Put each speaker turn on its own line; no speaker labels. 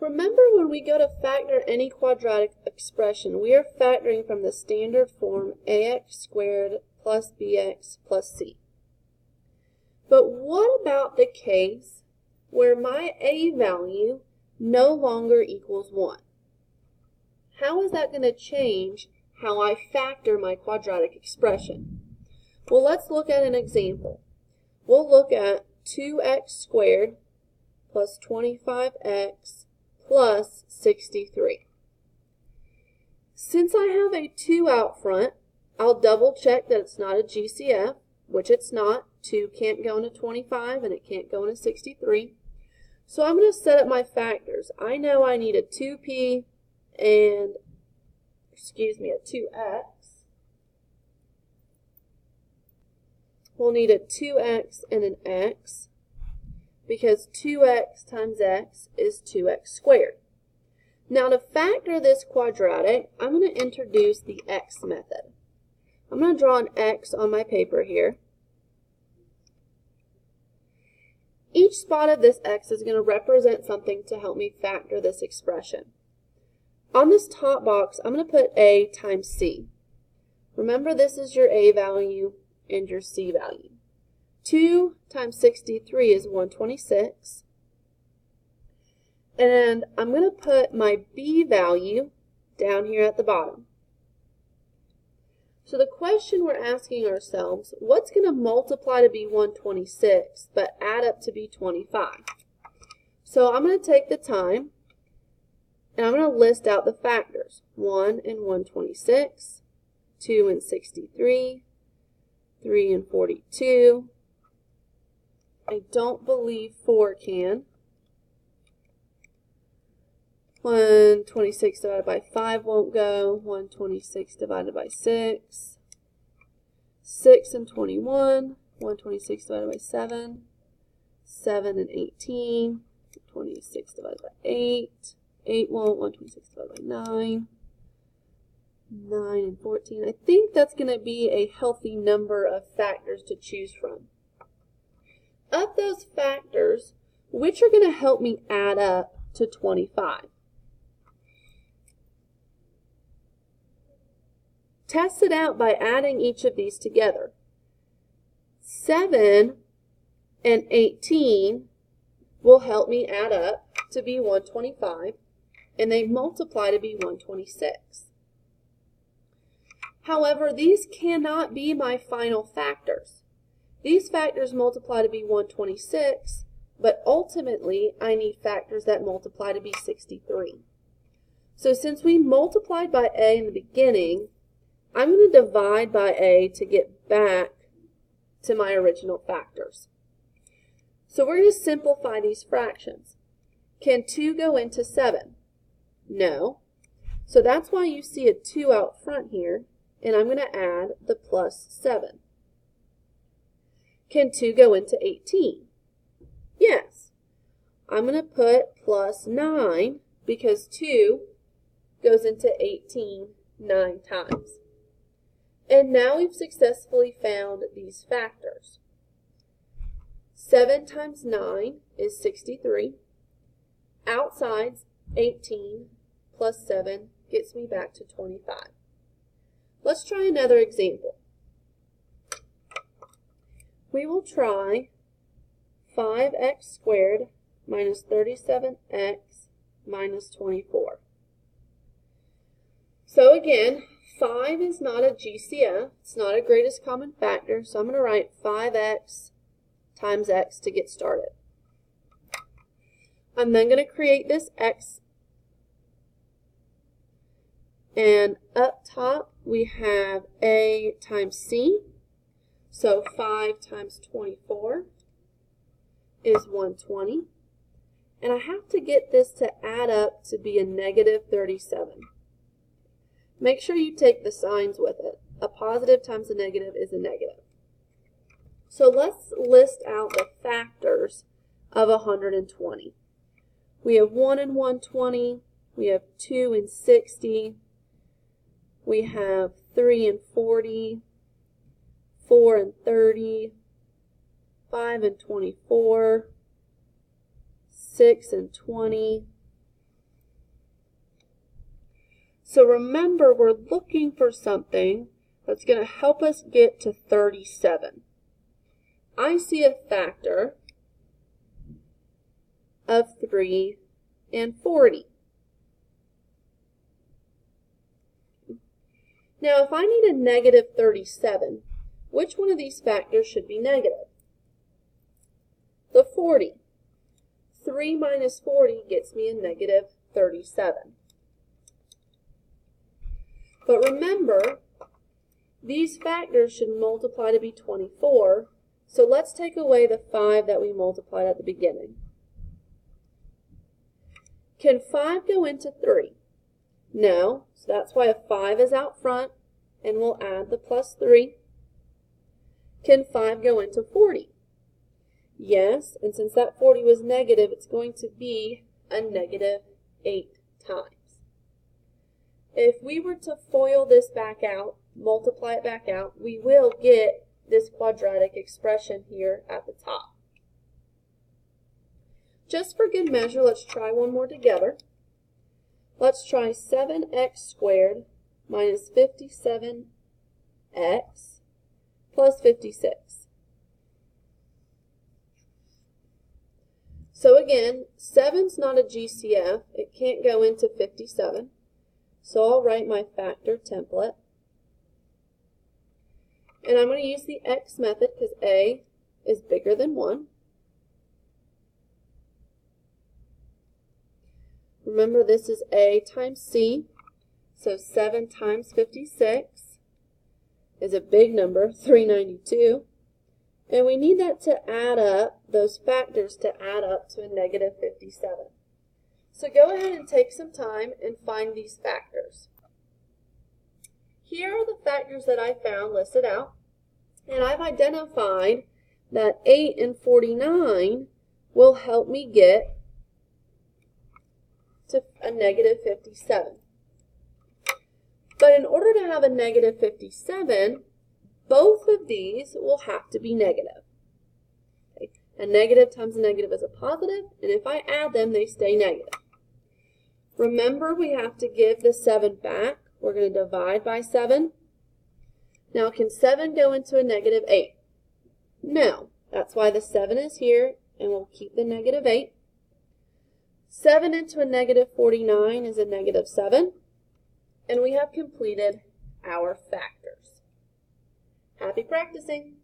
Remember, when we go to factor any quadratic expression, we are factoring from the standard form ax squared plus bx plus c. But what about the case where my a value no longer equals 1? How is that going to change how I factor my quadratic expression? Well, let's look at an example. We'll look at 2x squared plus 25x plus 63. Since I have a 2 out front, I'll double check that it's not a GCF, which it's not. 2 can't go into 25 and it can't go into 63. So I'm going to set up my factors. I know I need a 2p and, a 2x. We'll need a 2x and an x, because 2x times x is 2x squared. Now, to factor this quadratic, I'm going to introduce the x method. I'm going to draw an x on my paper here. Each spot of this x is going to represent something to help me factor this expression. On this top box, I'm going to put a times c. Remember, this is your a value and your c value. 2 times 63 is 126. And I'm going to put my b value down here at the bottom. So the question we're asking ourselves, what's going to multiply to be 126 but add up to be 25? So I'm going to take the time and I'm going to list out the factors. 1 and 126, 2 and 63, 3 and 42. I don't believe 4 can. 126 divided by 5 won't go. 126 divided by 6. 6 and 21. 126 divided by 7. 7 and 18. 26 divided by 8. 8 won't. 126 divided by 9. 9 and 14. I think that's going to be a healthy number of factors to choose from. Of those factors, which are going to help me add up to 25? Test it out by adding each of these together. 7 and 18 will help me add up to be 125, and they multiply to be 126. However, these cannot be my final factors. These factors multiply to be 126, but ultimately I need factors that multiply to be 63. So since we multiplied by a in the beginning, I'm going to divide by a to get back to my original factors. So we're going to simplify these fractions. Can 2 go into 7? No. So that's why you see a 2 out front here, and I'm going to add the plus 7. Can 2 go into 18? Yes. I'm going to put plus 9 because 2 goes into 18 9 times. And now we've successfully found these factors. 7 times 9 is 63. Outside's 18 plus 7 gets me back to 25. Let's try another example. We will try 5x squared minus 37x minus 24. So again, 5 is not a GCF. It's not a greatest common factor, so I'm going to write 5x times x to get started. I'm then going to create this x, and up top we have a times c. So 5 times 24 is 120. And I have to get this to add up to be a negative 37. Make sure you take the signs with it. A positive times a negative is a negative. So let's list out the factors of 120. We have 1 and 120. We have 2 and 60. We have 3 and 40. 4 and 30, 5 and 24, 6 and 20, So remember, we're looking for something that's going to help us get to 37. I see a factor of 3 and 40. Now, if I need a negative 37, which one of these factors should be negative? The 40. 3 minus 40 gets me a negative 37. But remember, these factors should multiply to be 24, so let's take away the 5 that we multiplied at the beginning. Can 5 go into 3? No, so that's why a 5 is out front, and we'll add the plus 3. Can 5 go into 40? Yes, and since that 40 was negative, it's going to be a negative 8 times. If we were to FOIL this back out, multiply it back out, we will get this quadratic expression here at the top. Just for good measure, let's try one more together. Let's try 7x squared minus 57x plus 56. So again, 7's not a GCF. It can't go into 57. So I'll write my factor template. And I'm going to use the x method because a is bigger than 1. Remember, this is a times c. So 7 times 56 is a big number, 392. And we need that to add up, those factors to add up to a negative 57. So go ahead and take some time and find these factors. Here are the factors that I found listed out. And I've identified that 8 and 49 will help me get to a negative 57. But in order to have a negative 57, both of these will have to be negative. Okay. A negative times a negative is a positive, and if I add them, they stay negative. Remember, we have to give the 7 back. We're going to divide by 7. Now, can 7 go into a negative 8? No. That's why the 7 is here, and we'll keep the negative 8. 7 into a negative 49 is a negative 7. And we have completed our factors. Happy practicing!